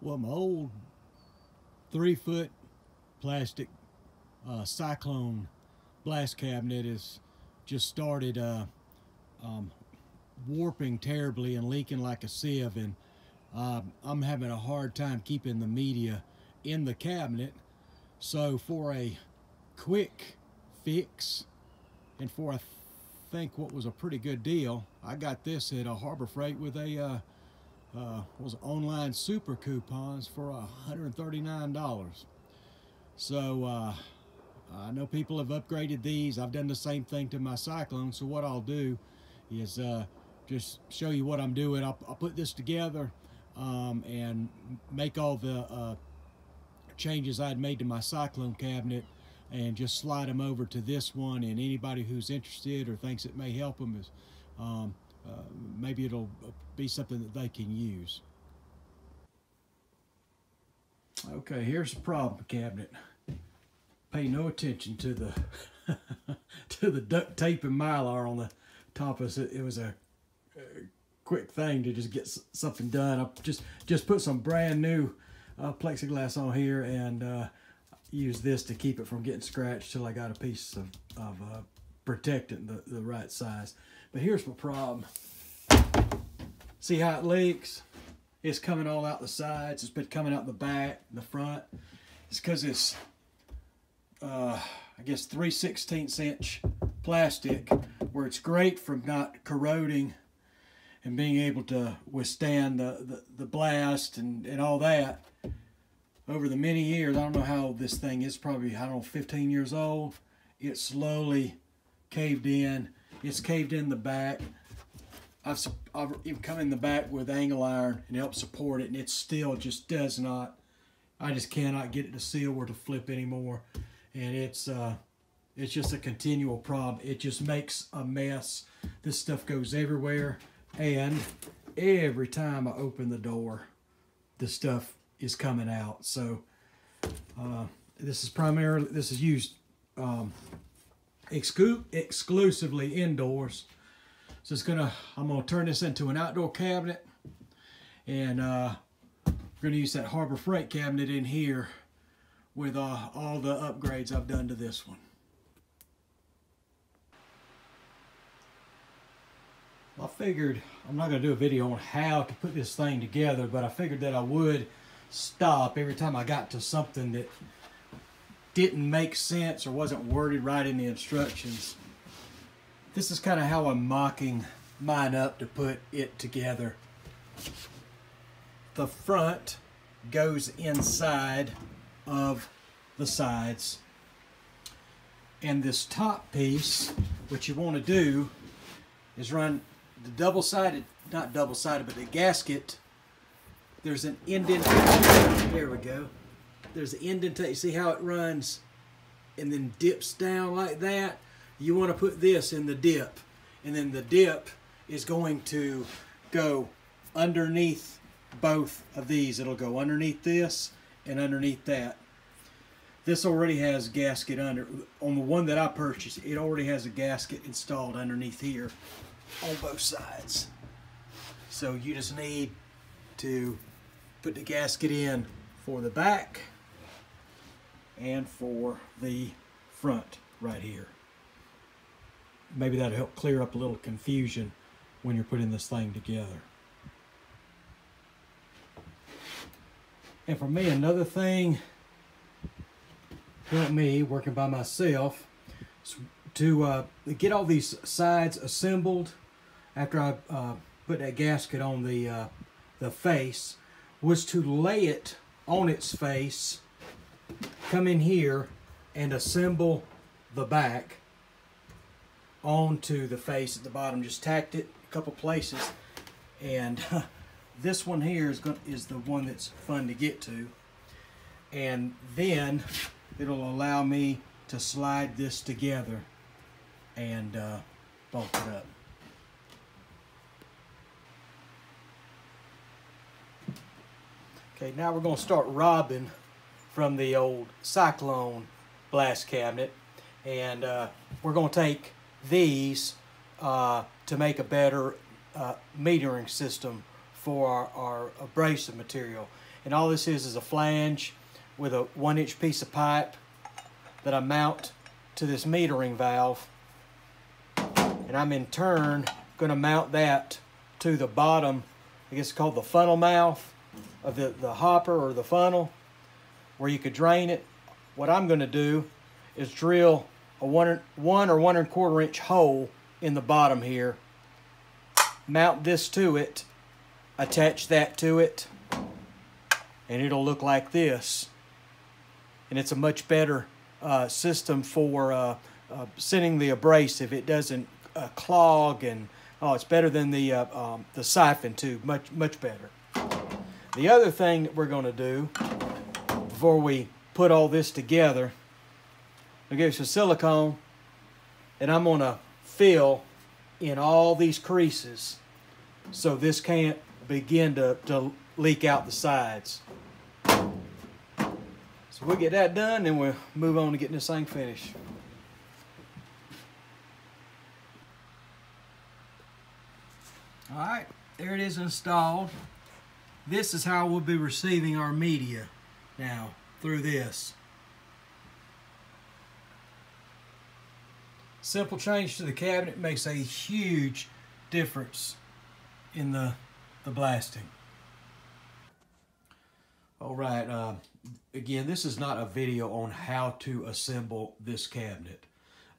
Well, my old 3-foot plastic Cyclone blast cabinet is just started warping terribly and leaking like a sieve, and I'm having a hard time keeping the media in the cabinet. So for a quick fix, and for I think what was a pretty good deal, I got this at Harbor Freight with a was online super coupons for $139. So I know people have upgraded these. I've done the same thing to my Cyclone. So what I'll do is just show you what I'm doing. I'll put this together and make all the changes I'd made to my Cyclone cabinet and just slide them over to this one. And anybody who's interested or thinks it may help them is maybe it'll be something that they can use. Okay, here's the problem cabinet. Pay no attention to the to the duct tape and mylar on the top of it. It was a quick thing to just get something done. I just put some brand new plexiglass on here and use this to keep it from getting scratched till I got a piece of protectant the right size. But here's my problem. See how it leaks? It's coming all out the sides. It's been coming out the back, the front. It's because it's I guess 3/16 inch plastic, where it's great from not corroding and being able to withstand the blast and all that. Over the many years, I don't know how this thing is, probably, I don't know, 15 years old. It slowly caved in. It's caved in the back. I've even come in the back with angle iron and helped support it, and it still just does not, I just cannot get it to seal or to flip anymore. And it's just a continual problem. It just makes a mess. This stuff goes everywhere, and every time I open the door, the stuff is coming out. So this is used exclusively indoors. So I'm gonna turn this into an outdoor cabinet, and we're gonna use that Harbor Freight cabinet in here with all the upgrades I've done to this one. I figured I'm not gonna do a video on how to put this thing together, but I figured that I would stop every time I got to something that didn't make sense or wasn't worded right in the instructions. This is kind of how I'm mocking mine up to put it together. The front goes inside of the sides, and this top piece, what you want to do is run the double-sided, not double-sided, but the gasket. There's an indentation. There we go. There's an indentation. See how it runs and then dips down like that? You want to put this in the dip, and then the dip is going to go underneath both of these. It'll go underneath this and underneath that. This already has a gasket under. On the one that I purchased, it already has a gasket installed underneath here on both sides. So you just need to put the gasket in for the back and for the front right here. Maybe that'll help clear up a little confusion when you're putting this thing together. And for me, another thing helped me working by myself to get all these sides assembled after I put that gasket on the face, was to lay it on its face, come in here and assemble the back onto the face at the bottom. Just tacked it a couple places, and this one here is the one that's fun to get to, and then it'll allow me to slide this together and bolt it up. Okay, now we're going to start robbing from the old Cyclone blast cabinet, and we're going to take these to make a better metering system for our abrasive material. And all this is a flange with a 1-inch piece of pipe that I mount to this metering valve. And I'm in turn going to mount that to the bottom, I guess it's called the funnel mouth of the hopper or the funnel, where you could drain it. What I'm going to do is drill a 1 or 1 1/4 inch hole in the bottom here, mount this to it, attach that to it, and it'll look like this. And it's a much better system for sending the abrasive. It doesn't clog, and it's better than the siphon tube, much better. The other thing that we're going to do before we put all this together, I'll give you some silicone, and I'm going to fill in all these creases so this can't begin to leak out the sides. So we'll get that done, then we'll move on to getting this thing finished. All right, there it is installed. This is how we'll be receiving our media now, through this. Simple change to the cabinet makes a huge difference in the blasting. All right, again, this is not a video on how to assemble this cabinet,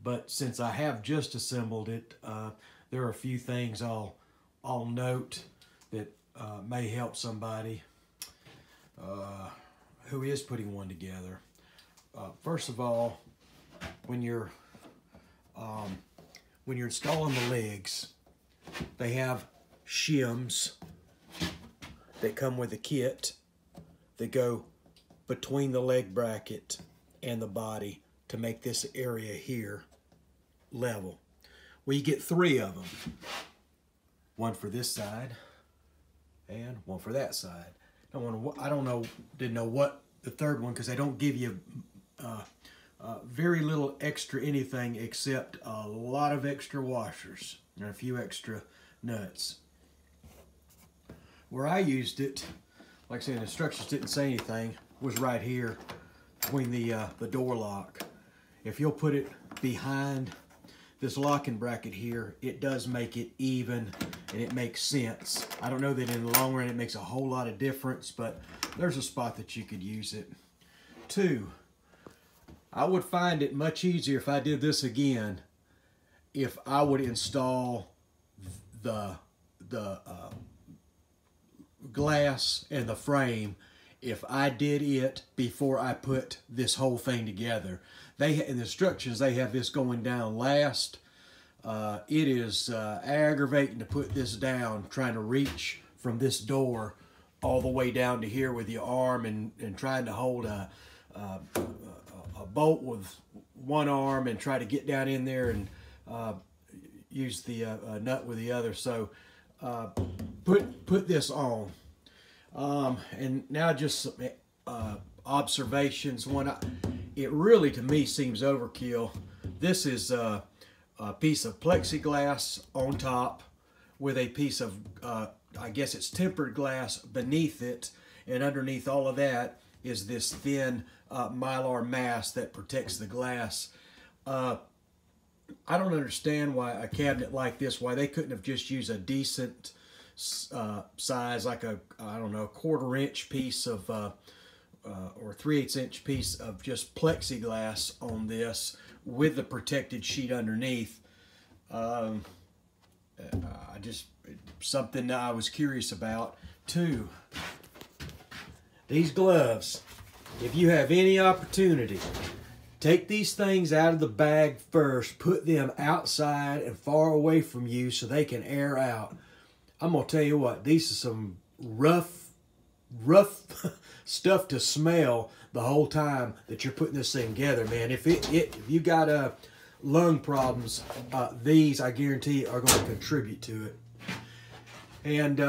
but since I have just assembled it, there are a few things I'll note that may help somebody who is putting one together. First of all, when you're installing the legs, they have shims that come with a kit that go between the leg bracket and the body to make this area here level. Well, you get 3 of them. One for this side and one for that side. Didn't know what the third one, because they don't give you very little extra anything except a lot of extra washers and a few extra nuts. Where I used it, like I said, the instructions didn't say anything, was right here between the door lock. If you'll put it behind this locking bracket here, it does make it even and it makes sense. I don't know that in the long run it makes a whole lot of difference, but there's a spot that you could use it. 2, I would find it much easier if I did this again, if I would install the glass and the frame, if I did it before I put this whole thing together. In the instructions, they have this going down last. It is aggravating to put this down, trying to reach from this door all the way down to here with your arm and trying to hold a bolt with one arm and try to get down in there and use the nut with the other. So put this on. And now just some observations. It really, to me, seems overkill. This is a piece of plexiglass on top with a piece of, I guess it's tempered glass beneath it, and underneath all of that is this thin mylar mask that protects the glass. I don't understand why a cabinet like this, why they couldn't have just used a decent size, like a, I don't know, 1/4 inch piece of or 3/8 inch piece of just plexiglass on this with the protected sheet underneath. Something that I was curious about. 2, these gloves, if you have any opportunity, take these things out of the bag first, put them outside and far away from you so they can air out. I'm gonna tell you what, these are some rough stuff to smell the whole time that you're putting this thing together, man. If you got lung problems, these, I guarantee, are going to contribute to it. And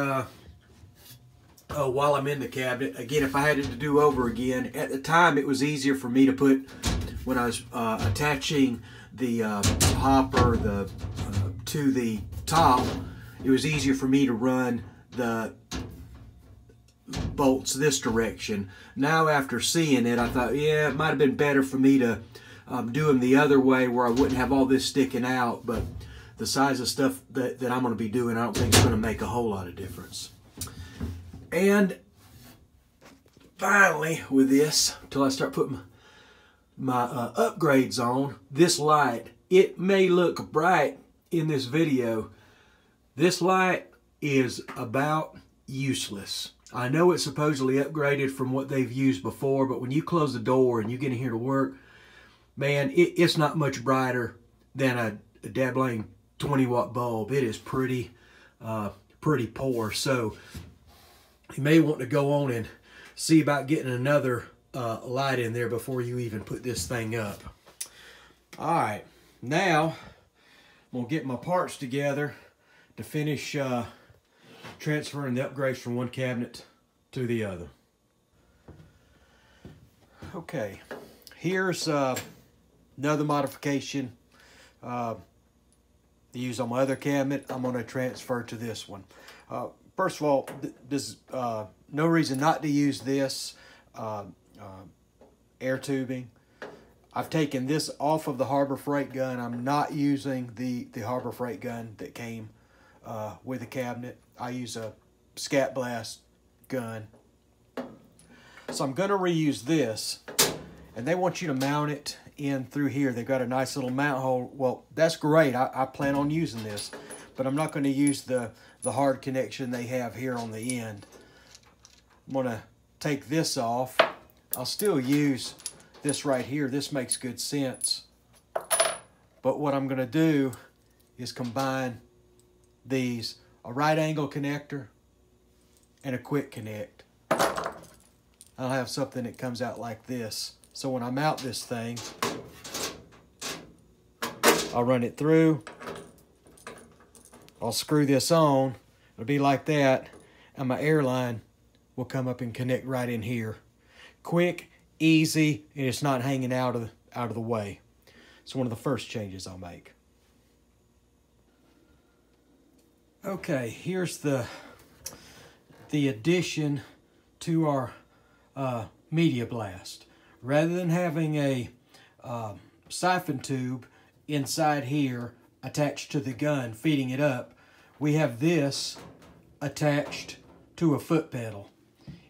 while I'm in the cabinet, again, if I had it to do over again, at the time it was easier for me to put, when I was attaching the hopper to the top, it was easier for me to run the bolts this direction. Now after seeing it, I thought, yeah, it might have been better for me to do them the other way where I wouldn't have all this sticking out, but the size of stuff that I'm going to be doing, I don't think it's going to make a whole lot of difference. And finally, with this, until I start putting my upgrades on, this light, it may look bright in this video. This light is about useless. I know it's supposedly upgraded from what they've used before, but when you close the door and you get in here to work, man, it's not much brighter than a dabbling 20-watt bulb. It is pretty poor. So you may want to go on and see about getting another light in there before you even put this thing up. All right, now I'm gonna get my parts together to finish transferring the upgrades from one cabinet to the other. Okay, here's another modification to use on my other cabinet. I'm going to transfer to this one. First of all, there's no reason not to use this air tubing. I've taken this off of the Harbor Freight gun. I'm not using the Harbor Freight gun that came with the cabinet. I use a Scat Blast gun. So I'm going to reuse this, and they want you to mount it in through here. They've got a nice little mount hole. Well, that's great. I plan on using this, but I'm not going to use the hard connection they have here on the end. I'm going to take this off. I'll still use this right here. This makes good sense. But what I'm going to do is combine these, a right angle connector and a quick connect. I'll have something that comes out like this. So when I mount this thing, I'll run it through. I'll screw this on. It'll be like that. And my air line will come up and connect right in here. Quick, easy, and it's not hanging out of the way. It's one of the first changes I'll make. Okay, here's the addition to our Media Blast. Rather than having a siphon tube inside here attached to the gun feeding it up, we have this attached to a foot pedal.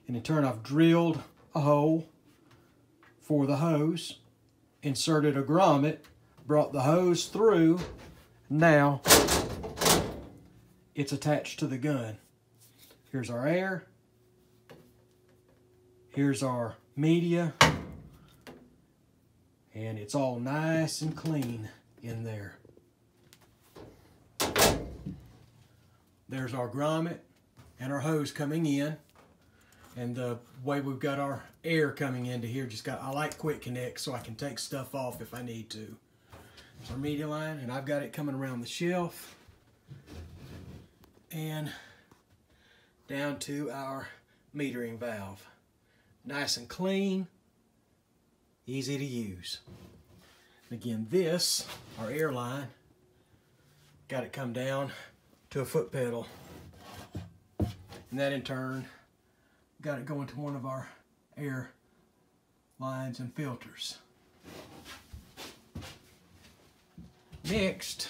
And in turn, I've drilled a hole for the hose, inserted a grommet, brought the hose through. Now it's attached to the gun. Here's our air. Here's our media. And it's all nice and clean in there. There's our grommet and our hose coming in. And the way we've got our air coming into here, I like quick connect so I can take stuff off if I need to. There's our media line, and I've got it coming around the shelf and down to our metering valve. Nice and clean, easy to use. And again, this, our air line, got it come down to a foot pedal. And that in turn got it going to one of our air lines and filters. Next,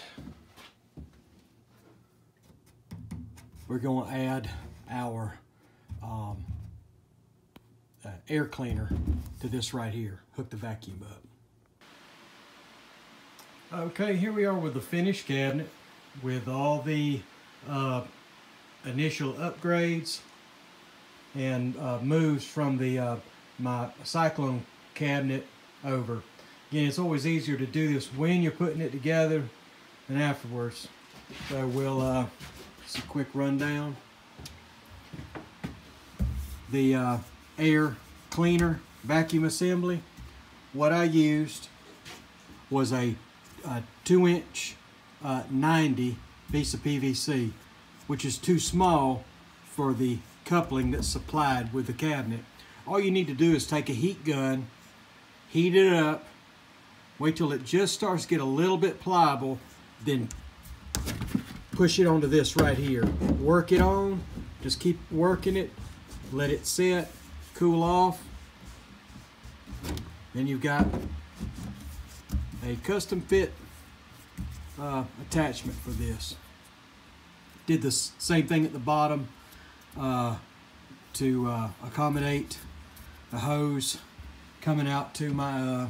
we're going to add our air cleaner to this right here. Hook the vacuum up. Okay, here we are with the finished cabinet with all the initial upgrades and moves from the my Cyclone cabinet over. Again, it's always easier to do this when you're putting it together than afterwards. So we'll just a quick rundown. The air cleaner vacuum assembly. What I used was a 2-inch 90 piece of PVC, which is too small for the coupling that's supplied with the cabinet. All you need to do is take a heat gun, heat it up, wait till it just starts to get a little bit pliable, then push it onto this right here. Work it on, just keep working it, let it sit, cool off. Then you've got a custom fit attachment for this. Did the same thing at the bottom to accommodate the hose coming out to my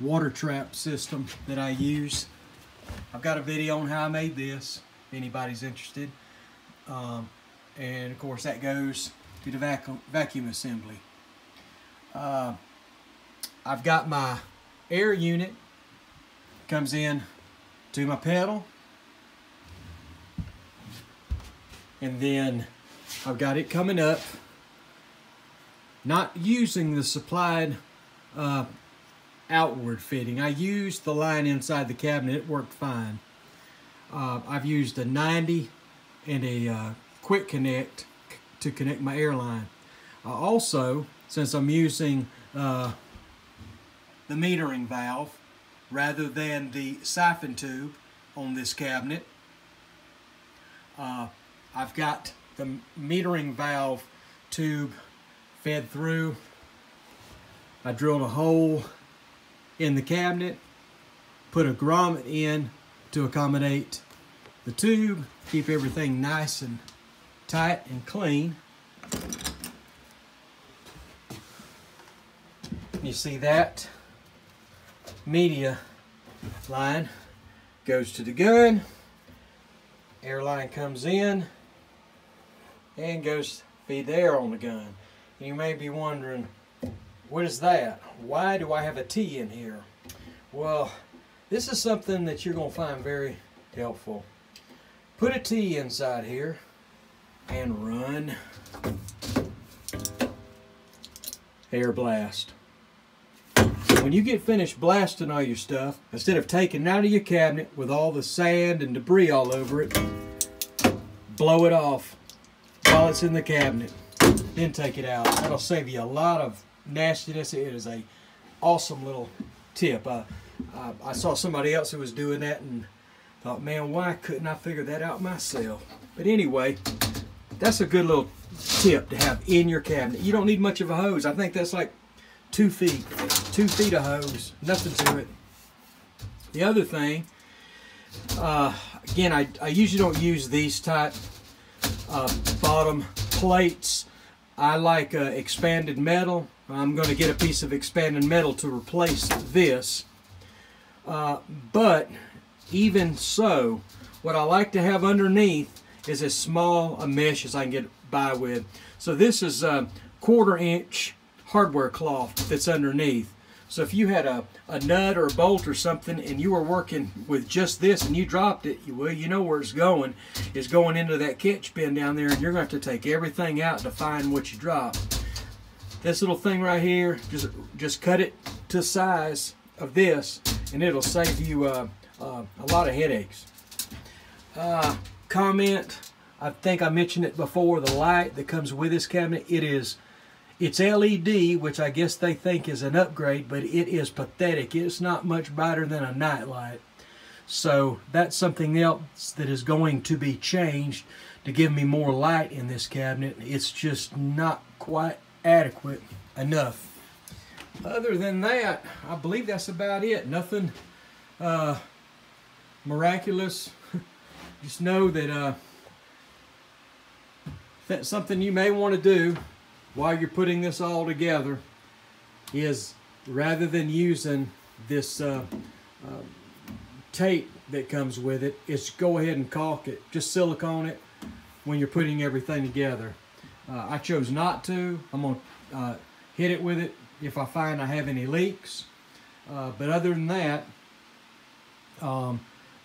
water trap system that I use. I've got a video on how I made this, if anybody's interested. And of course that goes to the vacuum assembly. I've got my air unit, comes in to my pedal, and then I've got it coming up, not using the supplied outward fitting. I used the line inside the cabinet, it worked fine. I've used a 90 and a quick connect to connect my air line. Also, since I'm using the metering valve rather than the siphon tube on this cabinet, I've got the metering valve tube fed through. I drilled a hole in the cabinet, put a grommet in to accommodate the tube, keep everything nice and tight and clean. You see that media line goes to the gun, air line comes in and goes to feed the air on the gun. You may be wondering, what is that? Why do I have a T in here? Well, this is something that you're going to find very helpful. Put a T inside here and run air blast. When you get finished blasting all your stuff, instead of taking it out of your cabinet with all the sand and debris all over it, blow it off while it's in the cabinet, then take it out. That'll save you a lot of nastiness. It is a awesome little tip. I saw somebody else who was doing that and thought, man, why couldn't I figure that out myself? But anyway, that's a good little tip to have in your cabinet. You don't need much of a hose. I think that's like 2 feet. 2 feet of hose, nothing to it. The other thing, again, I usually don't use these type bottom plates. I like expanded metal. I'm going to get a piece of expanded metal to replace this. But even so, what I like to have underneath is as small a mesh as I can get by with. So this is a 1/4 inch hardware cloth that's underneath. So if you had a nut or a bolt or something and you were working with just this and you dropped it, well, you know where it's going. It's going into that catch bin down there, and you're going to have to take everything out to find what you dropped. This little thing right here, just cut it to size of this, and it'll save you a lot of headaches. Comment, I think I mentioned it before, the light that comes with this cabinet, it's LED, which I guess they think is an upgrade, but it is pathetic. It's not much brighter than a night light. So that's something else that is going to be changed to give me more light in this cabinet. It's just not quite adequate enough. Other than that, I believe that's about it. Nothing miraculous. Just know that that's something you may want to do while you're putting this all together, is rather than using this tape that comes with it, is go ahead and caulk it. Just silicone it when you're putting everything together. I chose not to. I'm going to hit it with it if I find I have any leaks. But other than that,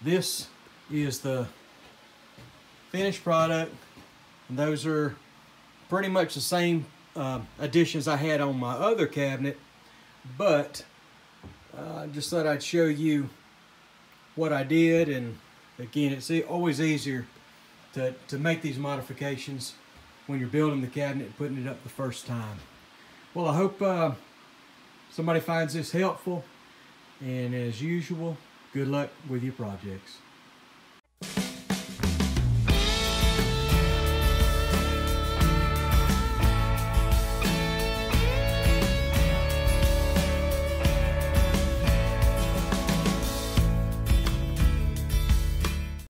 this is the finished product. And those are pretty much the same additions I had on my other cabinet, but just thought I'd show you what I did. And again, it's always easier to make these modifications when you're building the cabinet and putting it up the first time. Well, I hope somebody finds this helpful, and as usual, good luck with your projects.